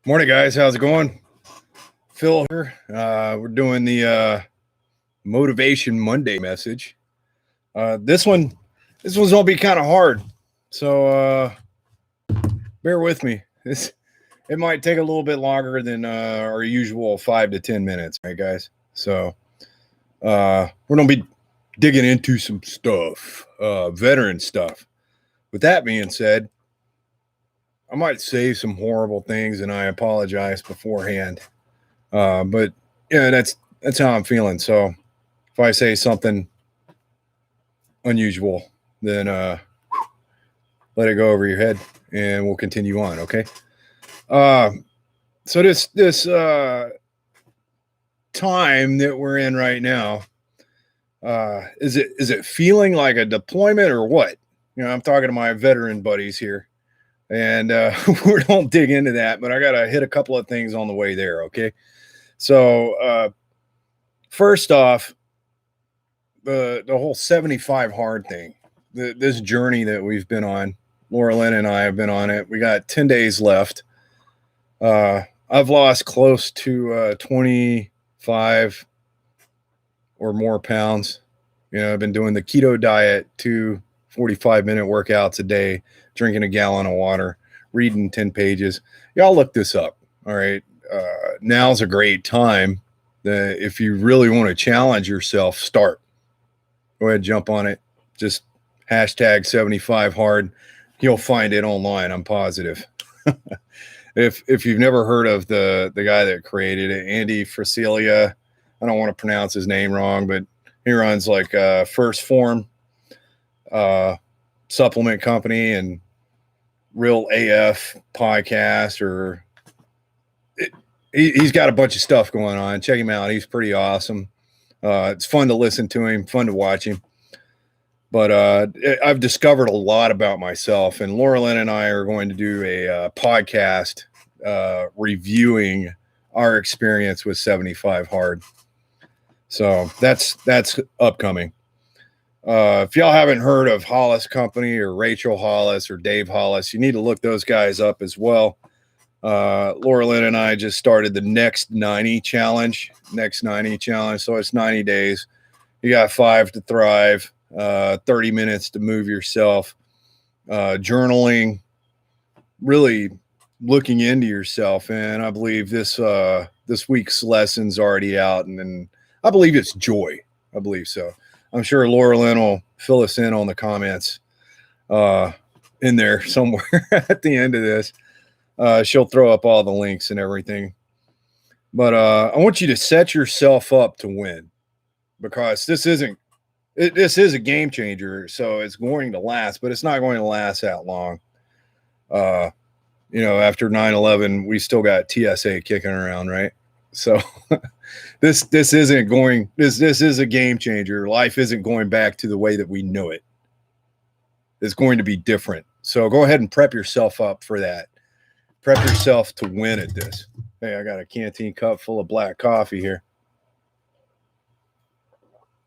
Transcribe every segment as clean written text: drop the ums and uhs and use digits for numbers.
Morning, guys. How's it going? Phil here. We're doing the Motivation Monday message. This one's gonna be kind of hard, so bear with me. It might take a little bit longer than our usual 5 to 10 minutes, right, guys? So we're gonna be digging into some stuff, veteran stuff. With that being said, I might say some horrible things, and I apologize beforehand. But yeah, that's how I'm feeling. So if I say something unusual, then let it go over your head, and we'll continue on. Okay. So this time that we're in right now, is it feeling like a deployment or what? I'm talking to my veteran buddies here. And we don't dig into that, but I got to hit a couple of things on the way there, okay? So first off, the whole 75 hard thing, this journey that we've been on, Laura Lynn and I have been on it. We got 10 days left. I've lost close to 25 or more pounds. I've been doing the keto diet, 2 45-minute workouts a day, drinking a gallon of water, reading 10 pages. Y'all look this up. All right. Now's a great time. If you really want to challenge yourself, start. Go ahead, jump on it. Just hashtag 75 hard. You'll find it online. I'm positive. If you've never heard of the guy that created it, Andy Frasilia, I don't want to pronounce his name wrong, but he runs like First Form supplement company and Real AF podcast, or he's got a bunch of stuff going on. Check him out. He's pretty awesome. It's fun to listen to him, fun to watch him. But I've discovered a lot about myself, and Laura Lynn and I are going to do a podcast reviewing our experience with 75 hard. So that's upcoming. If y'all haven't heard of Hollis Company or Rachel Hollis or Dave Hollis, you need to look those guys up as well. Laura Lynn and I just started the Next 90 challenge. So it's 90 days. You got 5 to thrive, 30 minutes to move yourself, journaling, really looking into yourself. And I believe this week's lesson's already out, and then I believe it's joy. I believe so. I'm sure Laura Lynn will fill us in on the comments in there somewhere at the end of this. She'll throw up all the links and everything. But I want you to set yourself up to win, because this is a game changer. So it's going to last, but it's not going to last that long. After 9/11, we still got TSA kicking around, right? So this is a game changer. Life isn't going back to the way that we know it. It's going to be different. So go ahead and prep yourself up for that. Prep yourself to win at this. Hey, I got a canteen cup full of black coffee here.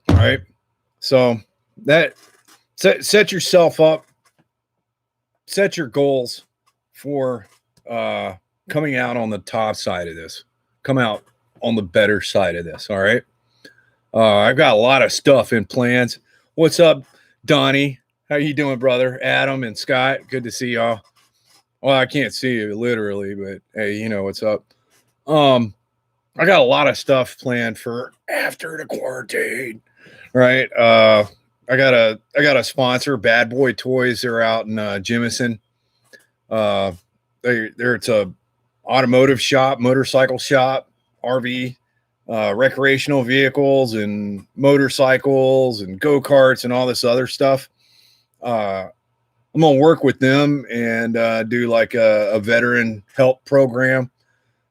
All right. So that set yourself up. Set your goals for coming out on the top side of this. Come out on the better side of this. All right. I've got a lot of stuff in plans. What's up, Donnie? How you doing, brother? Adam and Scott, good to see y'all. Well, I can't see you literally, but hey, you know what's up. I got a lot of stuff planned for after the quarantine. Right. I got a sponsor, Bad Boy Toys. They're out in Jemison. It's a automotive shop, motorcycle shop, RV, recreational vehicles and motorcycles and go-karts and all this other stuff. I'm going to work with them and do like a veteran help program.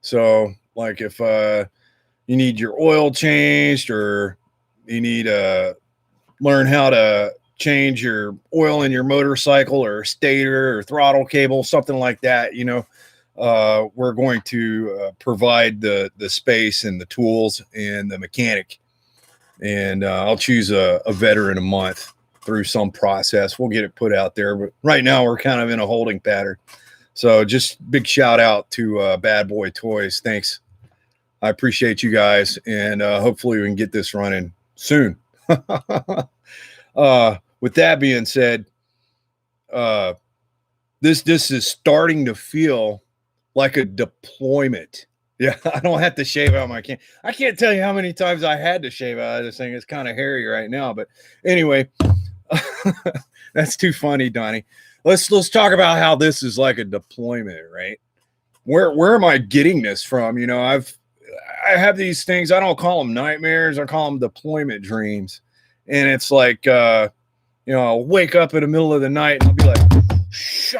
So like if you need your oil changed, or you need to learn how to change your oil in your motorcycle or stator or throttle cable, something like that, we're going to provide the space and the tools and the mechanic. And I'll choose a veteran a month through some process. We'll get it put out there. But right now we're kind of in a holding pattern. So just big shout out to Bad Boy Toys. Thanks. I appreciate you guys, and hopefully we can get this running soon. With that being said, this is starting to feel like a deployment. Yeah, I don't have to shave out my can. I can't tell you how many times I had to shave out of this thing. It's kind of hairy right now, but anyway, that's too funny, Donnie. Let's talk about how this is like a deployment, right? Where am I getting this from? You know, I have these things. I don't call them nightmares. I call them deployment dreams. And it's like, you know, I'll wake up in the middle of the night and I'll be like,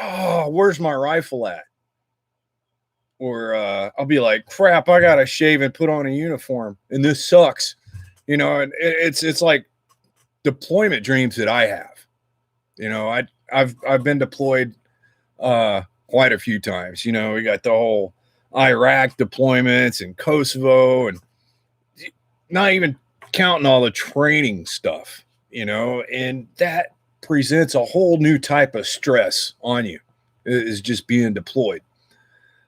oh, where's my rifle at? Or I'll be like, crap, I got to shave and put on a uniform. And this sucks. You know, and it's like deployment dreams that I have. You know, I've been deployed quite a few times. You know, we got the whole Iraq deployments and Kosovo, and not even counting all the training stuff, you know, and that presents a whole new type of stress on you, is just being deployed.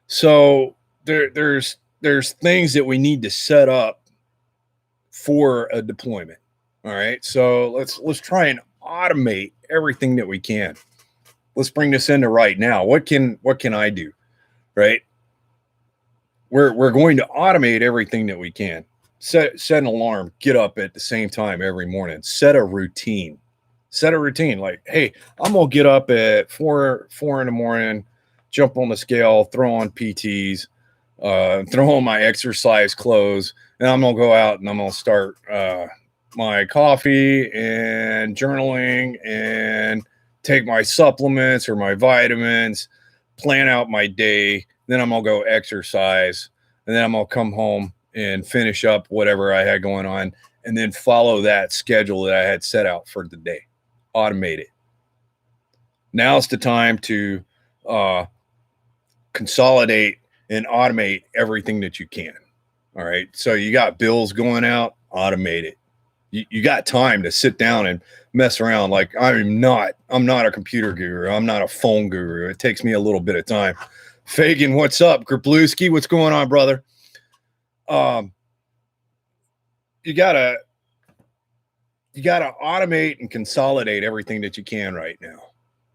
So there's things that we need to set up for a deployment. All right. So let's try and automate everything that we can. Let's bring this into right now. What can I do? Right. We're going to automate everything that we can. Set an alarm, get up at the same time every morning, set a routine. Like, hey, I'm going to get up at 4 in the morning, jump on the scale, throw on PTs, throw on my exercise clothes, and I'm going to go out and I'm going to start my coffee and journaling and take my supplements or my vitamins, plan out my day. Then I'm going to go exercise, and then I'm going to come home and finish up whatever I had going on, and then follow that schedule that I had set out for the day. Automate it. Now's the time to consolidate and automate everything that you can. All right. So you got bills going out, automate it. You got time to sit down and mess around. Like, I'm not a computer guru. I'm not a phone guru. It takes me a little bit of time. Fagan, what's up? Grabluski, what's going on, brother? You gotta automate and consolidate everything that you can right now.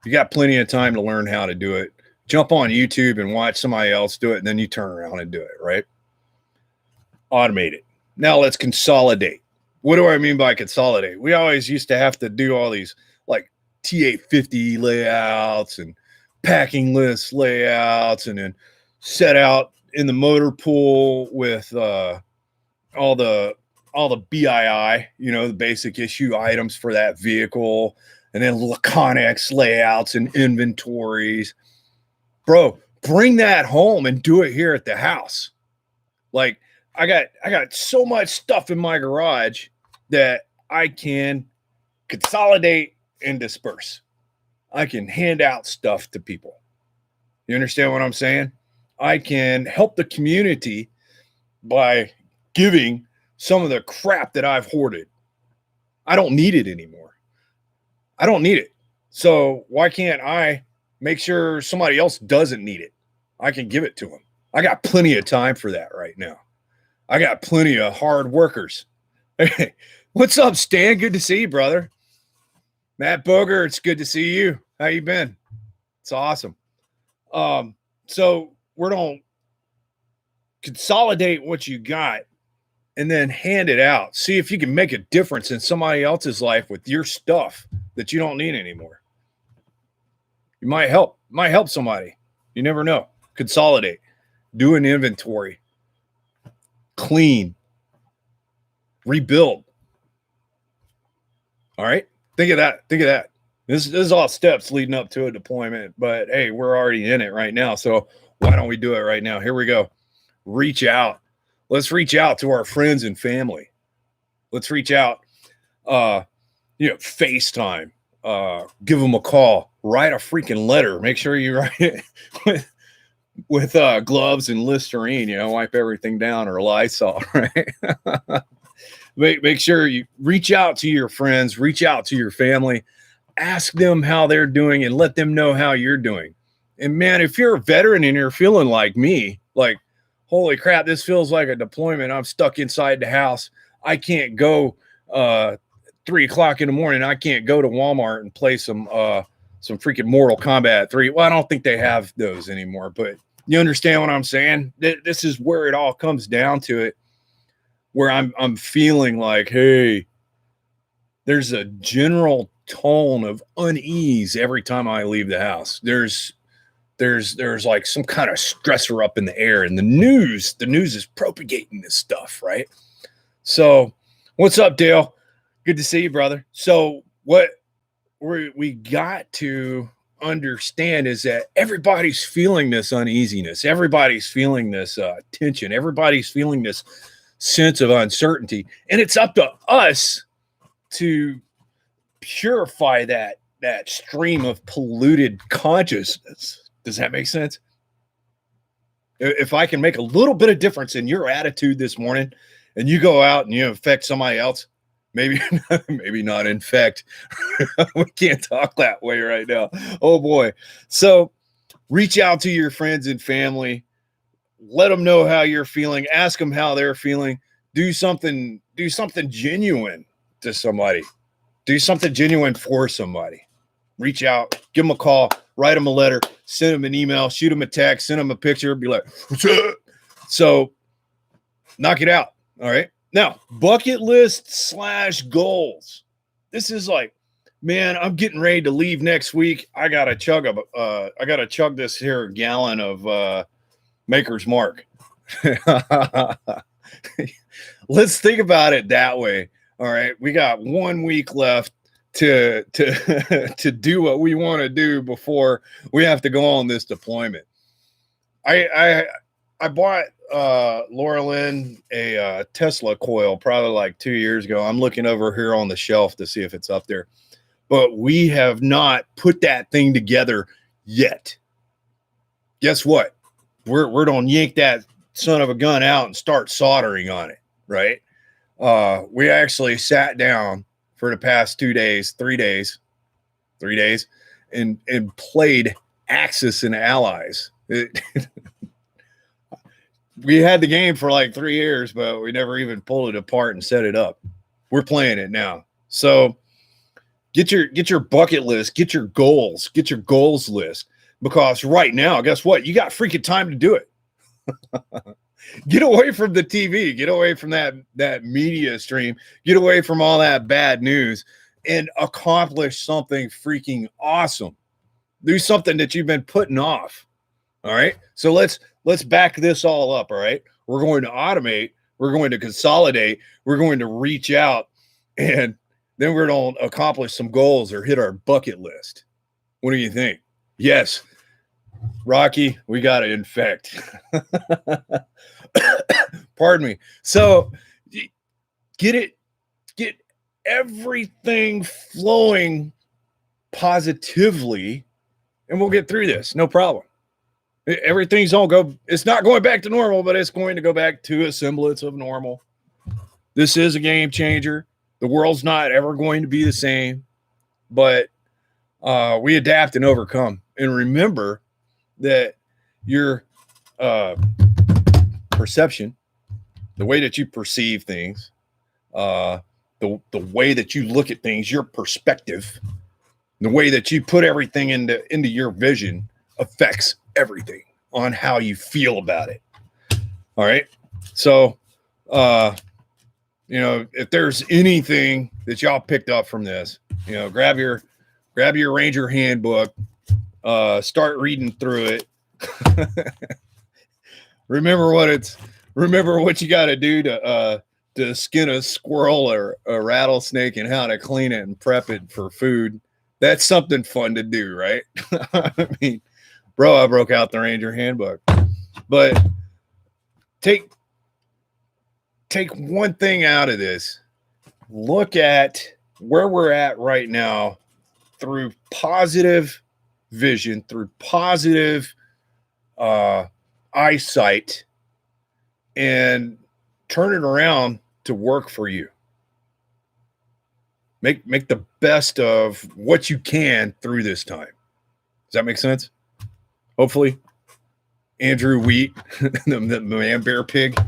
You got plenty of time to learn how to do it. Jump on YouTube and watch somebody else do it, and then you turn around and do it, right? Automate it. Now let's consolidate. What do I mean by consolidate? We always used to have to do all these like T850 layouts and packing list layouts, and then set out in the motor pool with all the BII, you know, the basic issue items for that vehicle, and then Laconex layouts and inventories. Bro, bring that home and do it here at the house. Like, I got so much stuff in my garage that I can consolidate and disperse. I can hand out stuff to people. You understand what I'm saying? I can help the community by giving some of the crap that I've hoarded. I don't need it anymore. I don't need it. So why can't I make sure somebody else doesn't need it? I can give it to them. I got plenty of time for that right now. I got plenty of hard workers. Hey, what's up, Stan? Good to see you, brother. Matt Boger, it's good to see you. How you been? It's awesome. So we're going to consolidate what you got and then hand it out. See if you can make a difference in somebody else's life with your stuff that you don't need anymore. You might help somebody. You never know. Consolidate. Do an inventory. Clean. Rebuild. All right. Think of that. This is all steps leading up to a deployment, but hey, we're already in it right now. So why don't we do it right now? Here we go. Reach out. Let's reach out to our friends and family. Let's reach out. FaceTime. Give them a call. Write a freaking letter. Make sure you write it with gloves and Listerine. Wipe everything down, or Lysol. Right. Make sure you reach out to your friends. Reach out to your family. Ask them how they're doing and let them know how you're doing. And man, if you're a veteran and you're feeling like me, like, holy crap, this feels like a deployment. I'm stuck inside the house. I can't go 3 o'clock in the morning. I can't go to Walmart and play some freaking Mortal Kombat 3. Well, I don't think they have those anymore, but you understand what I'm saying? This is where it all comes down to it, where I'm feeling like, hey, there's a general tone of unease every time I leave the house. There's like some kind of stressor up in the air, and the news is propagating this stuff, right? So what's up, Dale? Good to see you, brother. So what we got to understand is that everybody's feeling this uneasiness. Everybody's feeling this tension. Everybody's feeling this sense of uncertainty. And it's up to us to purify that stream of polluted consciousness. Does that make sense? If I can make a little bit of difference in your attitude this morning, and you go out and you affect somebody else, maybe not infect. We can't talk that way right now. Oh boy. So reach out to your friends and family. Let them know how you're feeling. Ask them how they're feeling. Do something genuine to somebody. Do something genuine for somebody. Reach out, give them a call, write them a letter, send them an email, shoot them a text, send them a picture, be like, what's up? So knock it out. All right. Now, bucket list / goals. This is like, man, I'm getting ready to leave next week. I gotta chug this here gallon of Maker's Mark. Let's think about it that way. All right. We got 1 week left to do what we want to do before we have to go on this deployment. I bought Laura Lynn a Tesla coil probably like 2 years ago. I'm looking over here on the shelf to see if it's up there, but we have not put that thing together yet. Guess what? We're gonna yank that son of a gun out and start soldering on it, right? We actually sat down for the past 3 days, and played Axis and Allies. We had the game for like 3 years, but we never even pulled it apart and set it up. We're playing it now. So get your bucket list, get your goals list, because right now, guess what? You got freaking time to do it. Get away from the TV, get away from that media stream, get away from all that bad news, and accomplish something freaking awesome. Do something that you've been putting off. All right. So let's back this all up. All right. We're going to automate, we're going to consolidate, we're going to reach out, and then we're going to accomplish some goals or hit our bucket list. What do you think? Yes, Rocky, we got to infect. Pardon me. So get everything flowing positively, and we'll get through this. No problem. Everything's it's not going back to normal, but it's going to go back to a semblance of normal. This is a game changer. The world's not ever going to be the same, but we adapt and overcome. And remember that your perception, the way that you perceive things, the way that you look at things, your perspective, the way that you put everything into your vision affects everything on how you feel about it. All right. So, if there's anything that y'all picked up from this, grab your Ranger handbook, start reading through it. Remember what you got to do to skin a squirrel or a rattlesnake, and how to clean it and prep it for food. That's something fun to do, right? I mean, bro, I broke out the Ranger handbook. But take one thing out of this. Look at where we're at right now through positive vision, through positive eyesight, and turn it around to work for you. Make the best of what you can through this time. Does that make sense? hopefully. Andrew Wheat, the man bear pig.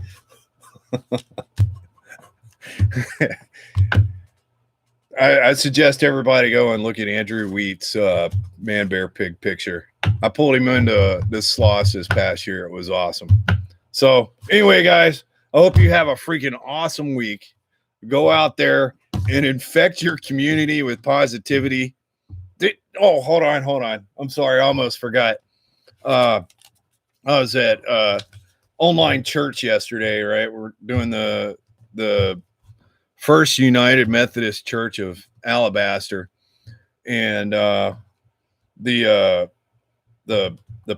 I suggest everybody go and look at Andrew Wheat's man bear pig picture. I pulled him into this sloss this past year. It was awesome. So anyway, guys, I hope you have a freaking awesome week. Go out there and infect your community with positivity. Oh, hold on. I'm sorry. I almost forgot. I was at online church yesterday, right? We're doing the First United Methodist Church of Alabaster, and the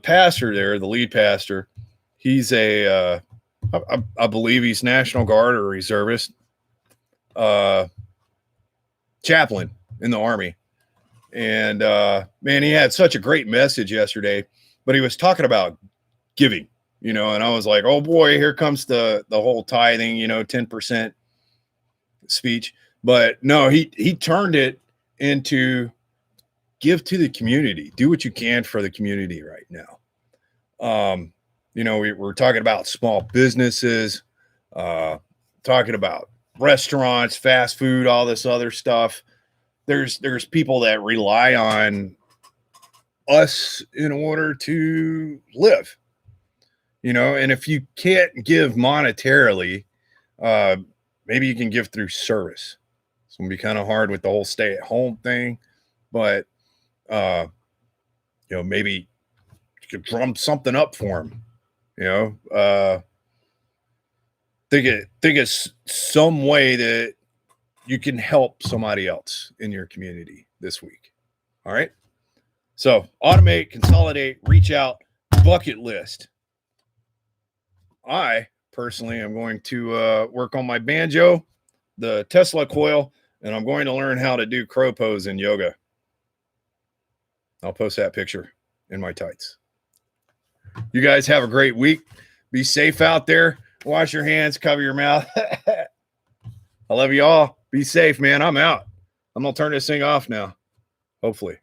pastor there, the lead pastor, he's I believe he's National Guard or reservist, chaplain in the Army, and man, he had such a great message yesterday. But he was talking about giving, and I was like, oh boy, here comes the whole tithing, 10% speech. But no, he turned it into give to the community, do what you can for the community right now. We're talking about small businesses, talking about restaurants, fast food, all this other stuff. There's people that rely on us in order to live, and if you can't give monetarily, maybe you can give through service. It's going to be kind of hard with the whole stay at home thing, but maybe you could drum something up for them, think it's some way that you can help somebody else in your community this week. All right. So automate, consolidate, reach out, bucket list. I personally am going to work on my banjo, the Tesla coil, and I'm going to learn how to do crow pose in yoga. I'll post that picture in my tights. You guys have a great week. Be safe out there. Wash your hands, cover your mouth. I love you all. Be safe, man. I'm out. I'm going to turn this thing off now, hopefully.